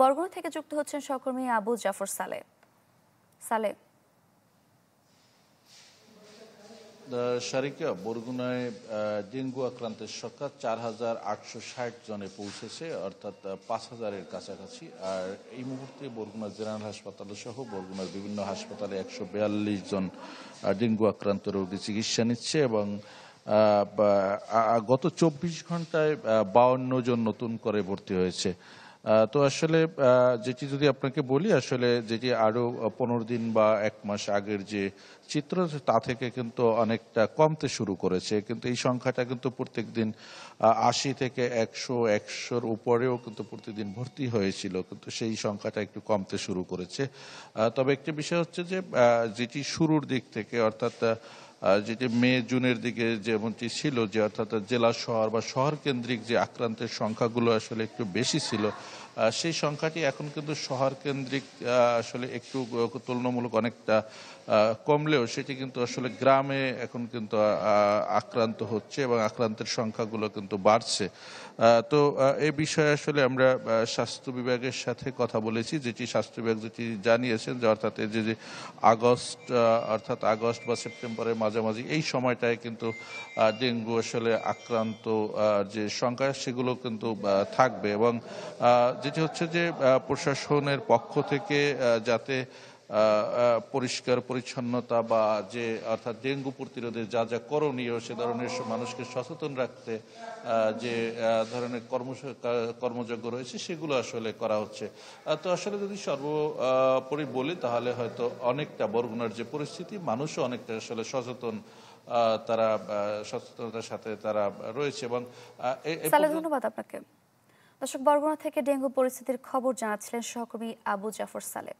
বরগুনা থেকে যুক্ত হচ্ছেন সহকর্মী আবু জাফর সালে। সালে, সারিকা, বরগুনায় ডেঙ্গু আক্রান্তের সংখ্যা 4,860 জনে পৌঁছেছে, অর্থাৎ 5,000-এর কাছাকাছি। আর এই মুহূর্তে বরগুনা জেনারেল হাসপাতাল সহ বরগুনার বিভিন্ন হাসপাতালে 142 জন ডেঙ্গু আক্রান্ত রোগী চিকিৎসা নিচ্ছে এবং গত 24 ঘন্টায় 52 জন নতুন করে ভর্তি হয়েছে। তো আসলে যেটি যদি আপনাকে বলি, আসলে যেটি আরো 15 দিন বা 1 মাস আগের যে চিত্র, তা থেকে কিন্তু অনেকটা কমতে শুরু করেছে। কিন্তু এই সংখ্যাটা কিন্তু প্রত্যেক দিন 80 থেকে 100-100-র উপরেও কিন্তু প্রতিদিন ভর্তি হয়েছিল, কিন্তু সেই সংখ্যাটা একটু কমতে শুরু করেছে। তবে একটি বিষয় হচ্ছে যে যেটি শুরুর দিক থেকে, অর্থাৎ যেটি মে জুনের দিকে যেমনটি ছিল, যে অর্থাৎ জেলা শহর বা শহর কেন্দ্রিক যে আক্রান্তের সংখ্যাগুলো আসলে একটু বেশি ছিল, সেই সংখ্যাটি এখন কিন্তু শহর কেন্দ্রিক আসলে একটু তুলনামূলক অনেকটা কমলেও সেটি কিন্তু আসলে গ্রামে এখন কিন্তু আক্রান্ত হচ্ছে এবং আক্রান্তের সংখ্যাগুলো কিন্তু বাড়ছে। তো এই বিষয়ে আসলে আমরা স্বাস্থ্য বিভাগের সাথে কথা বলেছি, যেটি স্বাস্থ্য বিভাগ যেটি জানিয়েছেন যে অর্থাৎ এই যে আগস্ট বা সেপ্টেম্বরের মাঝামাঝি এই সময়টায় কিন্তু ডেঙ্গু আসলে আক্রান্ত যে সংখ্যা সেগুলো কিন্তু থাকবে। এবং যেটি হচ্ছে যে প্রশাসনের পক্ষ থেকে যাতে পরিষ্কার পরিচ্ছন্নতা বা যে অর্থাৎ ডেঙ্গু প্রতিরোধে যা যা করণীয়, সে ধরনের মানুষকে সচেতন রাখতে যে ধরনের কর্মযজ্ঞ রয়েছে সেগুলো আসলে করা হচ্ছে। তো আসলে যদি সর্বোপরি বলি, তাহলে হয়তো অনেকটা বরগুনার যে পরিস্থিতি, মানুষও অনেকটা আসলে সচেতন, তারা সচেতনতার সাথে তারা রয়েছে। এবং সালে ধন্যবাদ আপনাকে। দর্শক, বরগুনা থেকে ডেঙ্গু পরিস্থিতির খবর জানাচ্ছিলেন সহকর্মী আবু জাফর সালে।